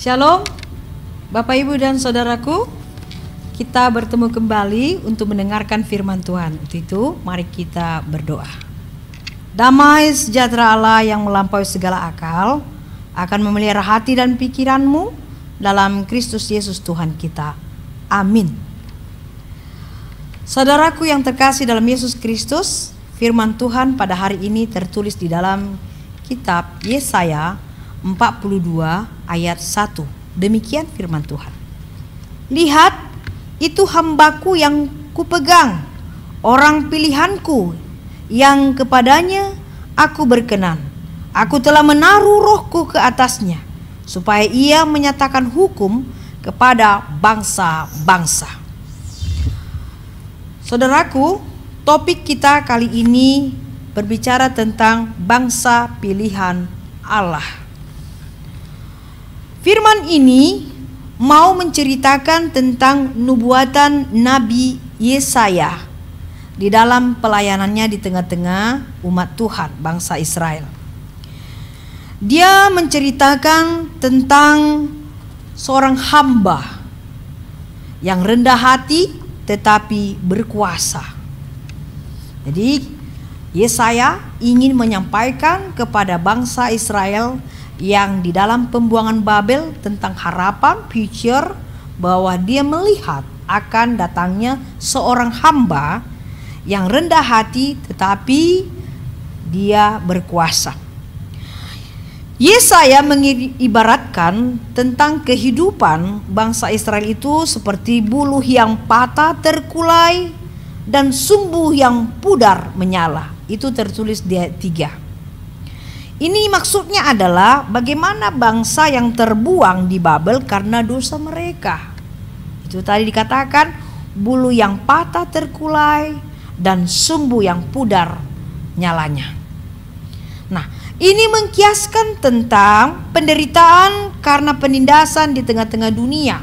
Shalom, Bapak Ibu dan Saudaraku. Kita bertemu kembali untuk mendengarkan firman Tuhan. Untuk itu, mari kita berdoa. Damai sejahtera Allah yang melampaui segala akal akan memelihara hati dan pikiranmu dalam Kristus Yesus Tuhan kita. Amin. Saudaraku yang terkasih dalam Yesus Kristus, firman Tuhan pada hari ini tertulis di dalam kitab Yesaya 42 ayat 1. Demikian firman Tuhan. Lihat, itu hambaku yang kupegang, orang pilihanku yang kepadanya aku berkenan. Aku telah menaruh rohku ke atasnya, supaya ia menyatakan hukum kepada bangsa-bangsa. Saudaraku, topik kita kali ini berbicara tentang bangsa pilihan Allah. Firman ini mau menceritakan tentang nubuatan Nabi Yesaya di dalam pelayanannya di tengah-tengah umat Tuhan, bangsa Israel. Dia menceritakan tentang seorang hamba yang rendah hati tetapi berkuasa. Jadi Yesaya ingin menyampaikan kepada bangsa Israel yang di dalam pembuangan Babel tentang harapan future, bahwa dia melihat akan datangnya seorang hamba yang rendah hati tetapi dia berkuasa. Yesaya mengibaratkan tentang kehidupan bangsa Israel itu seperti buluh yang patah terkulai dan sumbu yang pudar menyala. Itu tertulis di ayat 3. Ini maksudnya adalah bagaimana bangsa yang terbuang di Babel karena dosa mereka. Itu tadi dikatakan bulu yang patah terkulai dan sumbu yang pudar nyalanya. Nah, ini mengkiaskan tentang penderitaan karena penindasan di tengah-tengah dunia.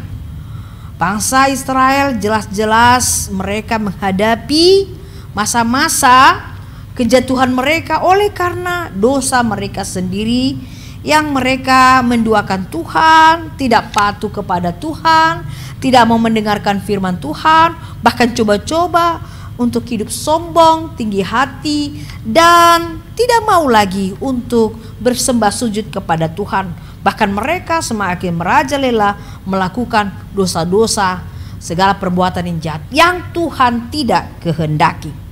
Bangsa Israel jelas-jelas mereka menghadapi masa-masa kejatuhan mereka oleh karena dosa mereka sendiri, yang mereka menduakan Tuhan, tidak patuh kepada Tuhan, tidak mau mendengarkan firman Tuhan, bahkan coba-coba untuk hidup sombong, tinggi hati, dan tidak mau lagi untuk bersembah sujud kepada Tuhan. Bahkan mereka semakin merajalela melakukan dosa-dosa, segala perbuatan yang jahat yang Tuhan tidak kehendaki.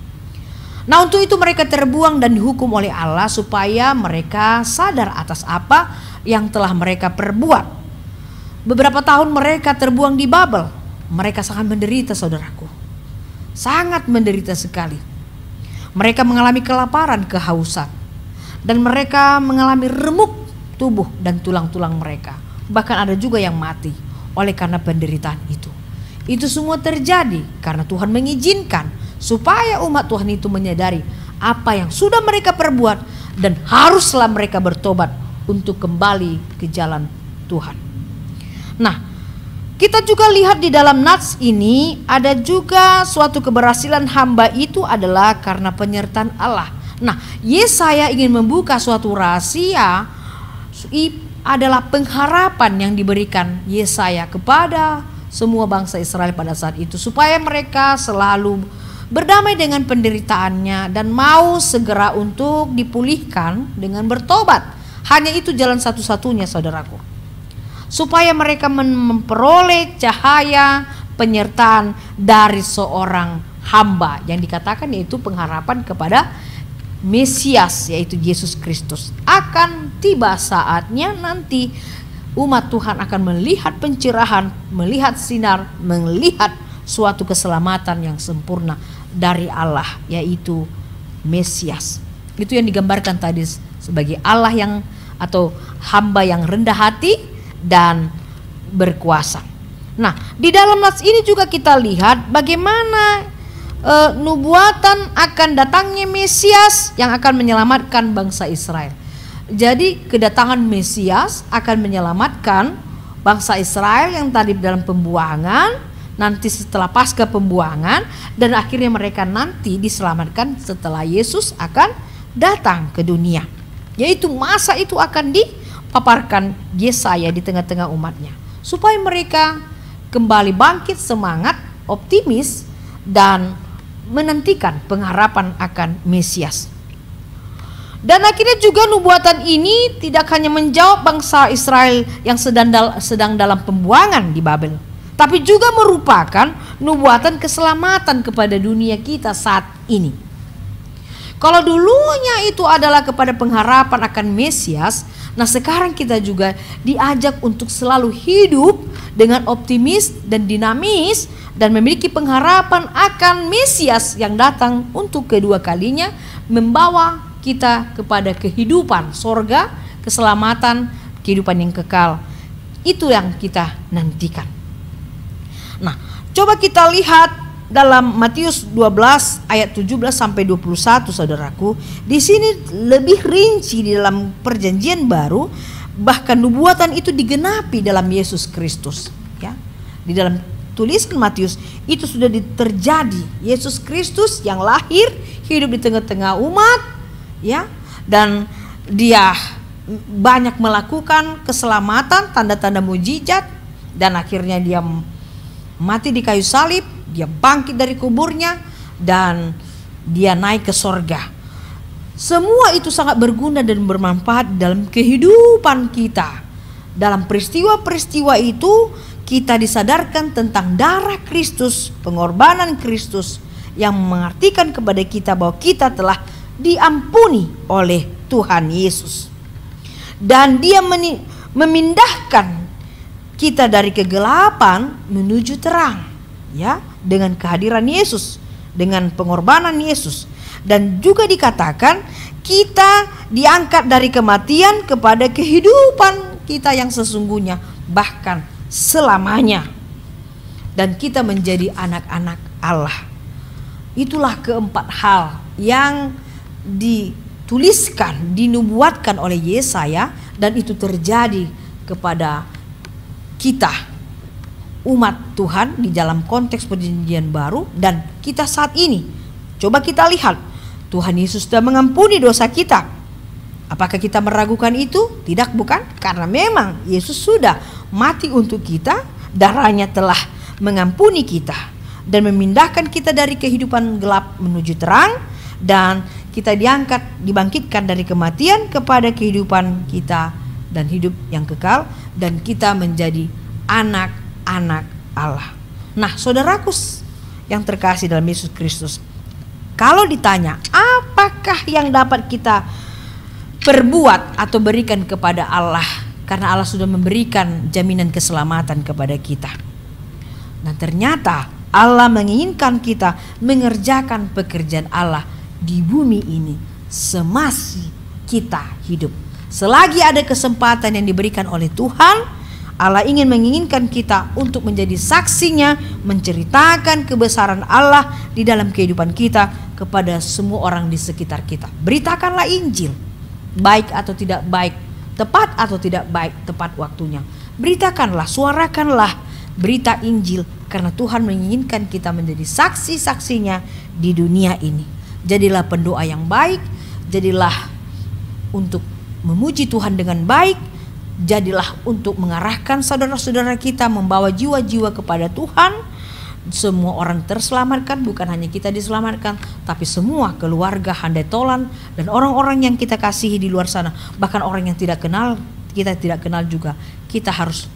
Nah, untuk itu mereka terbuang dan dihukum oleh Allah supaya mereka sadar atas apa yang telah mereka perbuat. Beberapa tahun mereka terbuang di Babel. Mereka sangat menderita, saudaraku. Sangat menderita sekali. Mereka mengalami kelaparan, kehausan. Dan mereka mengalami remuk tubuh dan tulang-tulang mereka. Bahkan ada juga yang mati oleh karena penderitaan itu. Itu semua terjadi karena Tuhan mengizinkan supaya umat Tuhan itu menyadari apa yang sudah mereka perbuat dan haruslah mereka bertobat untuk kembali ke jalan Tuhan. Nah, kita juga lihat di dalam nats ini ada juga suatu keberhasilan hamba itu adalah karena penyertaan Allah. Nah, Yesaya ingin membuka suatu rahasia adalah pengharapan yang diberikan Yesaya kepada semua bangsa Israel pada saat itu, supaya mereka selalu berdamai dengan penderitaannya dan mau segera untuk dipulihkan dengan bertobat. Hanya itu jalan satu-satunya, saudaraku, supaya mereka memperoleh cahaya penyertaan dari seorang hamba yang dikatakan yaitu pengharapan kepada Mesias, yaitu Yesus Kristus. Akan tiba saatnya nanti umat Tuhan akan melihat pencerahan, melihat sinar, melihat suatu keselamatan yang sempurna dari Allah, yaitu Mesias. Itu yang digambarkan tadi sebagai Allah yang atau hamba yang rendah hati dan berkuasa. Nah, di dalam nats ini juga kita lihat bagaimana nubuatan akan datangnya Mesias yang akan menyelamatkan bangsa Israel. Jadi kedatangan Mesias akan menyelamatkan bangsa Israel yang tadi dalam pembuangan, nanti setelah pasca pembuangan, dan akhirnya mereka nanti diselamatkan setelah Yesus akan datang ke dunia. Yaitu masa itu akan paparkan Yesaya di tengah-tengah umatnya, supaya mereka kembali bangkit semangat, optimis, dan menantikan pengharapan akan Mesias. Dan akhirnya juga nubuatan ini tidak hanya menjawab bangsa Israel yang sedang dalam pembuangan di Babel, tapi juga merupakan nubuatan keselamatan kepada dunia kita saat ini. Kalau dulunya itu adalah kepada pengharapan akan Mesias, nah sekarang kita juga diajak untuk selalu hidup dengan optimis dan dinamis dan memiliki pengharapan akan Mesias yang datang untuk kedua kalinya, membawa kita kepada kehidupan sorga, keselamatan, kehidupan yang kekal. Itu yang kita nantikan. Nah, coba kita lihat dalam Matius 12 ayat 17 sampai 21, saudaraku. Di sini lebih rinci di dalam perjanjian baru, bahkan nubuatan itu digenapi dalam Yesus Kristus, ya. Di dalam tulisan Matius itu sudah terjadi. Yesus Kristus yang lahir, hidup di tengah-tengah umat, ya, dan dia banyak melakukan keselamatan, tanda-tanda mujizat, dan akhirnya dia mati di kayu salib, dia bangkit dari kuburnya, dan dia naik ke sorga. Semua itu sangat berguna dan bermanfaat dalam kehidupan kita. Dalam peristiwa-peristiwa itu kita disadarkan tentang darah Kristus, pengorbanan Kristus yang mengartikan kepada kita bahwa kita telah diampuni oleh Tuhan Yesus. Dan dia memindahkan kita dari kegelapan menuju terang, ya, dengan kehadiran Yesus, dengan pengorbanan Yesus. Dan juga dikatakan kita diangkat dari kematian kepada kehidupan kita yang sesungguhnya, bahkan selamanya. Dan kita menjadi anak-anak Allah. Itulah keempat hal yang dituliskan, dinubuatkan oleh Yesaya, dan itu terjadi kepada kita, umat Tuhan di dalam konteks perjanjian baru dan kita saat ini. Coba kita lihat, Tuhan Yesus sudah mengampuni dosa kita. Apakah kita meragukan itu? Tidak, bukan? Karena memang Yesus sudah mati untuk kita, darahnya telah mengampuni kita dan memindahkan kita dari kehidupan gelap menuju terang, dan kita diangkat, dibangkitkan dari kematian kepada kehidupan kita dan hidup yang kekal, dan kita menjadi anak-anak Allah. Nah, saudaraku yang terkasih dalam Yesus Kristus, kalau ditanya apakah yang dapat kita perbuat atau berikan kepada Allah, karena Allah sudah memberikan jaminan keselamatan kepada kita. Nah, ternyata Allah menginginkan kita mengerjakan pekerjaan Allah di bumi ini semasih kita hidup. Selagi ada kesempatan yang diberikan oleh Tuhan, Allah menginginkan kita untuk menjadi saksinya, menceritakan kebesaran Allah di dalam kehidupan kita kepada semua orang di sekitar kita. Beritakanlah Injil, baik atau tidak baik, tepat atau tidak baik, tepat waktunya. Beritakanlah, suarakanlah berita Injil, karena Tuhan menginginkan kita menjadi saksi-saksinya di dunia ini. Jadilah pendoa yang baik, jadilah untuk memuji Tuhan dengan baik, jadilah untuk mengarahkan saudara-saudara kita, membawa jiwa-jiwa kepada Tuhan. Semua orang terselamatkan, bukan hanya kita diselamatkan, tapi semua keluarga, handai tolan, dan orang-orang yang kita kasihi di luar sana. Bahkan orang yang tidak kenal, kita tidak kenal juga, kita harus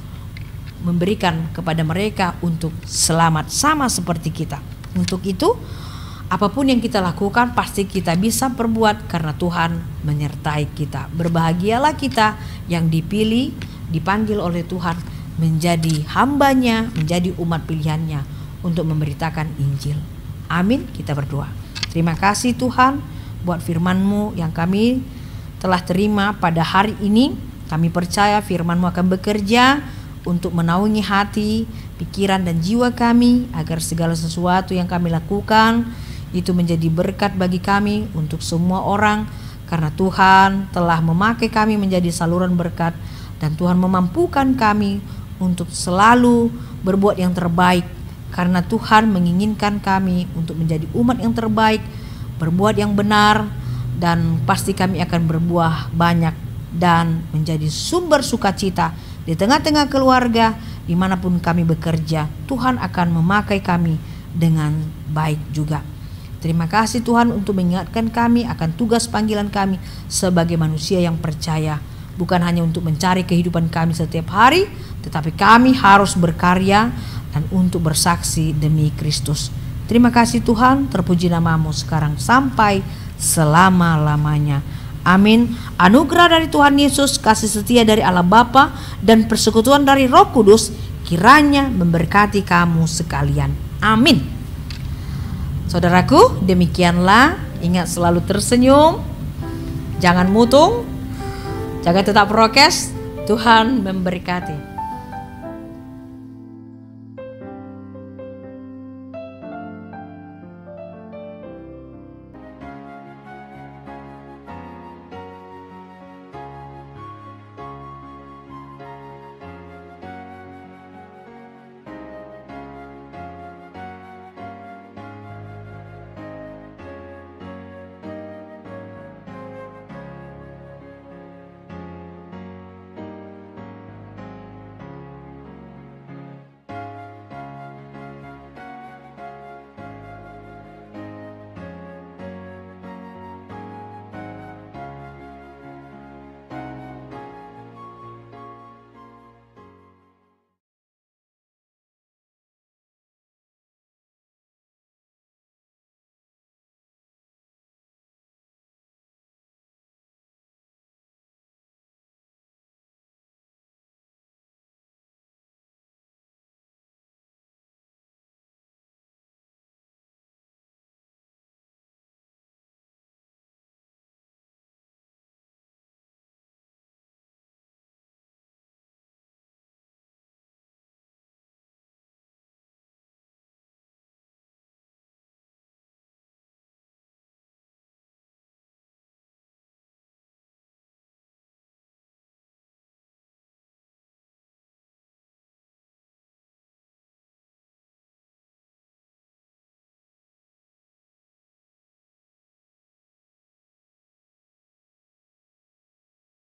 memberikan kepada mereka untuk selamat sama seperti kita. Untuk itu, apapun yang kita lakukan pasti kita bisa perbuat karena Tuhan menyertai kita. Berbahagialah kita yang dipilih, dipanggil oleh Tuhan menjadi hambanya, menjadi umat pilihannya untuk memberitakan Injil. Amin. Kita berdoa. Terima kasih Tuhan buat firman-Mu yang kami telah terima pada hari ini. Kami percaya firman-Mu akan bekerja untuk menaungi hati, pikiran dan jiwa kami, agar segala sesuatu yang kami lakukan itu menjadi berkat bagi kami untuk semua orang, karena Tuhan telah memakai kami menjadi saluran berkat, dan Tuhan memampukan kami untuk selalu berbuat yang terbaik, karena Tuhan menginginkan kami untuk menjadi umat yang terbaik, berbuat yang benar, dan pasti kami akan berbuah banyak dan menjadi sumber sukacita di tengah-tengah keluarga, dimanapun kami bekerja. Tuhan akan memakai kami dengan baik juga. Terima kasih Tuhan untuk mengingatkan kami akan tugas panggilan kami sebagai manusia yang percaya. Bukan hanya untuk mencari kehidupan kami setiap hari, tetapi kami harus berkarya dan untuk bersaksi demi Kristus. Terima kasih Tuhan, terpuji namamu sekarang sampai selama-lamanya. Amin. Anugerah dari Tuhan Yesus, kasih setia dari Allah Bapa, dan persekutuan dari Roh Kudus kiranya memberkati kamu sekalian. Amin. Saudaraku, demikianlah. Ingat selalu tersenyum, jangan mutung, jaga tetap prokes. Tuhan memberkati.